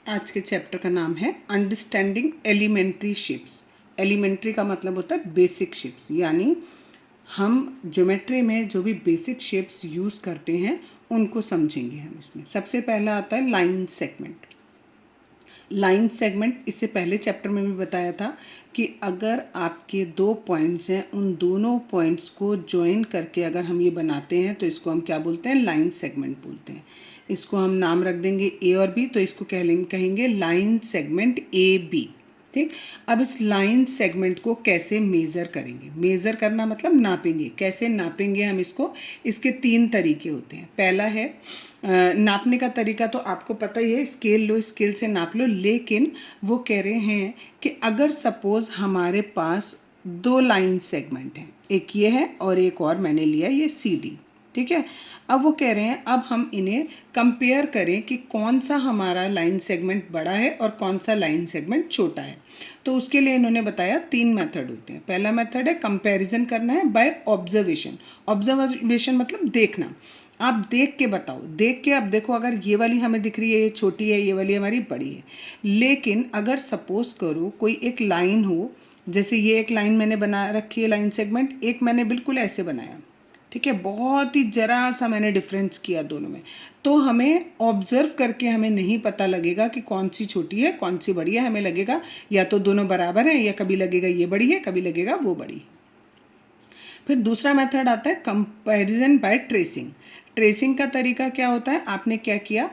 आज के चैप्टर का नाम है अंडरस्टैंडिंग एलिमेंट्री शेप्स। एलिमेंट्री का मतलब होता है बेसिक शेप्स, यानी हम ज्योमेट्री में जो भी बेसिक शेप्स यूज़ करते हैं उनको समझेंगे हम इसमें। सबसे पहला आता है लाइन सेगमेंट। लाइन सेगमेंट इससे पहले चैप्टर में भी बताया था कि अगर आपके दो पॉइंट्स हैं, उन दोनों पॉइंट्स को ज्वाइन करके अगर हम ये बनाते हैं तो इसको हम क्या बोलते हैं, लाइन सेगमेंट बोलते हैं। इसको हम नाम रख देंगे ए और बी, तो इसको कहेंगे लाइन सेगमेंट ए बी। ठीक, अब इस लाइन सेगमेंट को कैसे मेज़र करेंगे। मेज़र करना मतलब नापेंगे। कैसे नापेंगे हम इसको, इसके 3 तरीके होते हैं। पहला है नापने का तरीका तो आपको पता ही है, स्केल लो, स्केल से नाप लो। लेकिन वो कह रहे हैं कि अगर सपोज़ हमारे पास 2 लाइन सेगमेंट हैं, एक ये है और एक और मैंने लिया ये सी डी, ठीक है। अब वो कह रहे हैं अब हम इन्हें कंपेयर करें कि कौन सा हमारा लाइन सेगमेंट बड़ा है और कौन सा लाइन सेगमेंट छोटा है। तो उसके लिए इन्होंने बताया 3 मेथड होते हैं। पहला मेथड है कंपैरिजन करना है बाय ऑब्जर्वेशन। ऑब्जर्वेशन मतलब देखना, आप देख के बताओ। देख के अब देखो, अगर ये वाली हमें दिख रही है ये छोटी है, ये वाली हमारी बड़ी है। लेकिन अगर सपोज करो कोई एक लाइन हो, जैसे ये एक लाइन मैंने बना रखी है लाइन सेगमेंट, एक मैंने बिल्कुल ऐसे बनाया, ठीक है, बहुत ही जरा सा मैंने डिफरेंस किया दोनों में, तो हमें ऑब्जर्व करके हमें नहीं पता लगेगा कि कौन सी छोटी है कौन सी बड़ी है। हमें लगेगा या तो दोनों बराबर हैं, या कभी लगेगा ये बड़ी है, कभी लगेगा वो बड़ी। फिर दूसरा मेथड आता है कंपैरिजन बाय ट्रेसिंग। ट्रेसिंग का तरीका क्या होता है, आपने क्या किया,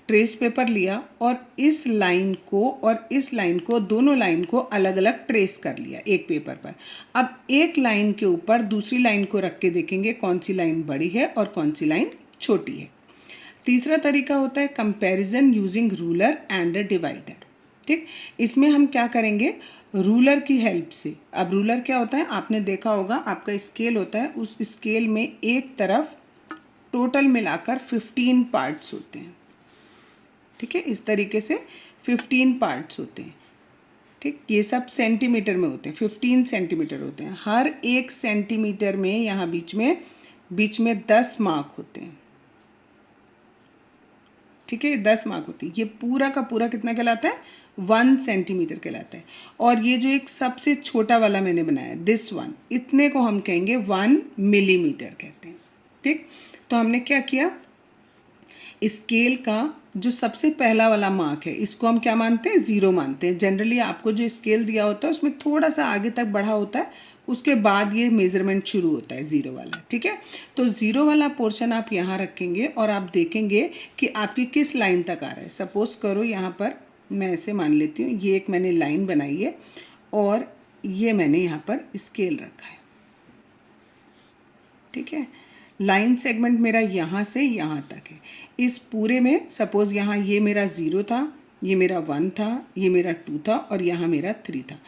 ट्रेस पेपर लिया और इस लाइन को और इस लाइन को, दोनों लाइन को अलग अलग ट्रेस कर लिया एक पेपर पर। अब एक लाइन के ऊपर दूसरी लाइन को रख के देखेंगे कौन सी लाइन बड़ी है और कौन सी लाइन छोटी है। तीसरा तरीका होता है comparison using ruler and divider. ठीक, इसमें हम क्या करेंगे, रूलर की हेल्प से। अब रूलर क्या होता है, आपने देखा होगा, आपका स्केल होता है, उस स्केल में एक तरफ टोटल मिलाकर 15 पार्ट्स होते हैं। ठीक है, इस तरीके से 15 पार्ट्स होते हैं। ठीक, ये सब सेंटीमीटर में होते हैं, 15 सेंटीमीटर होते हैं। हर एक सेंटीमीटर में यहाँ बीच में 10 मार्क होते हैं। ठीक है, 10 मार्क होती है। ये पूरा का पूरा कितना कहलाता है, 1 सेंटीमीटर कहलाता है। और ये जो एक सबसे छोटा वाला मैंने बनाया दिस वन, इतने को हम कहेंगे 1 मिलीमीटर कहते हैं। ठीक, तो हमने क्या किया, स्केल का जो सबसे पहला वाला मार्क है इसको हम क्या मानते हैं, 0 मानते हैं। जनरली आपको जो स्केल दिया होता है उसमें थोड़ा सा आगे तक बढ़ा होता है, उसके बाद ये मेज़रमेंट शुरू होता है 0 वाला। ठीक है, तो 0 वाला पोर्शन आप यहाँ रखेंगे और आप देखेंगे कि आपकी किस लाइन तक आ रहा है। सपोज़ करो यहाँ पर मैं ऐसे मान लेती हूँ, ये एक मैंने लाइन बनाई है और ये मैंने यहाँ पर स्केल रखा है। ठीक है, लाइन सेगमेंट मेरा यहाँ से यहाँ तक है। इस पूरे में सपोज़ यहाँ ये मेरा 0 था, ये मेरा 1 था, ये मेरा 2 था और यहाँ मेरा 3 था।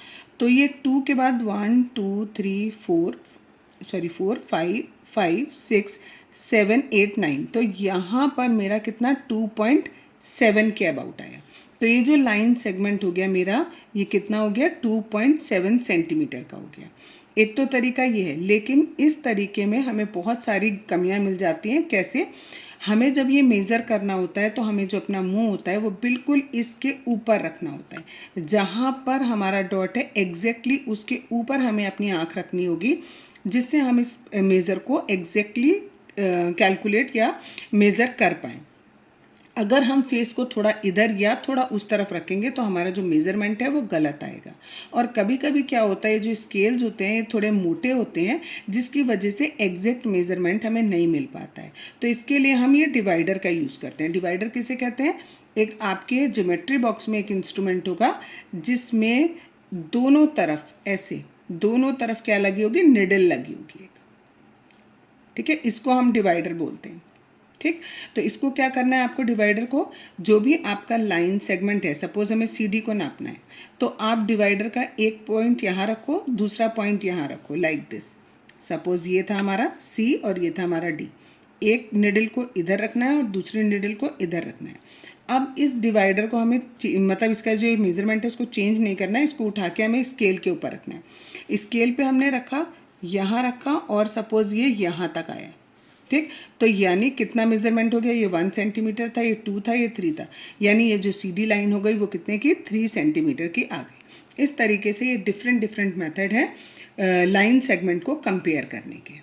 तो ये 2 के बाद 1 2 3 4 5 5 6 7 8 9, तो यहाँ पर मेरा कितना 2.7 के अबाउट आया। तो ये जो लाइन सेगमेंट हो गया मेरा, ये कितना हो गया, 2.7 सेंटीमीटर का हो गया। एक तो तरीका ये है, लेकिन इस तरीके में हमें बहुत सारी कमियां मिल जाती हैं। कैसे, हमें जब ये मेज़र करना होता है तो हमें जो अपना मुंह होता है वो बिल्कुल इसके ऊपर रखना होता है। जहाँ पर हमारा डॉट है एग्जैक्टली उसके ऊपर हमें अपनी आँख रखनी होगी, जिससे हम इस मेज़र को एग्जैक्टली कैलकुलेट या मेज़र कर पाएँ। अगर हम फेस को थोड़ा इधर या थोड़ा उस तरफ रखेंगे तो हमारा जो मेज़रमेंट है वो गलत आएगा। और कभी कभी क्या होता है, जो स्केल्स होते हैं ये थोड़े मोटे होते हैं, जिसकी वजह से एग्जैक्ट मेज़रमेंट हमें नहीं मिल पाता है। तो इसके लिए हम ये डिवाइडर का यूज़ करते हैं। डिवाइडर किसे कहते हैं, एक आपके ज्योमेट्री बॉक्स में एक इंस्ट्रूमेंट होगा जिसमें दोनों तरफ ऐसे, दोनों तरफ क्या लगी होगी, निडल लगी होगी एक। ठीक है, इसको हम डिवाइडर बोलते हैं। ठीक, तो इसको क्या करना है आपको, डिवाइडर को, जो भी आपका लाइन सेगमेंट है, सपोज हमें सी डी को नापना है, तो आप डिवाइडर का एक पॉइंट यहाँ रखो, दूसरा पॉइंट यहाँ रखो, लाइक दिस। सपोज ये था हमारा सी और ये था हमारा डी। एक निडल को इधर रखना है और दूसरी निडल को इधर रखना है। अब इस डिवाइडर को हमें मतलब इसका जो मेजरमेंट है उसको चेंज नहीं करना है, इसको उठा के हमें स्केल के ऊपर रखना है। स्केल पे हमने रखा, यहाँ रखा और सपोज ये यहाँ तक आया। ठीक। तो यानी कितना मेजरमेंट हो गया, ये 1 सेंटीमीटर था, ये 2 था, ये 3 था, यानी ये जो CD लाइन हो गई वो कितने की, 3 सेंटीमीटर की आ गई। इस तरीके से ये डिफरेंट मेथड है लाइन सेगमेंट को कंपेयर करने के।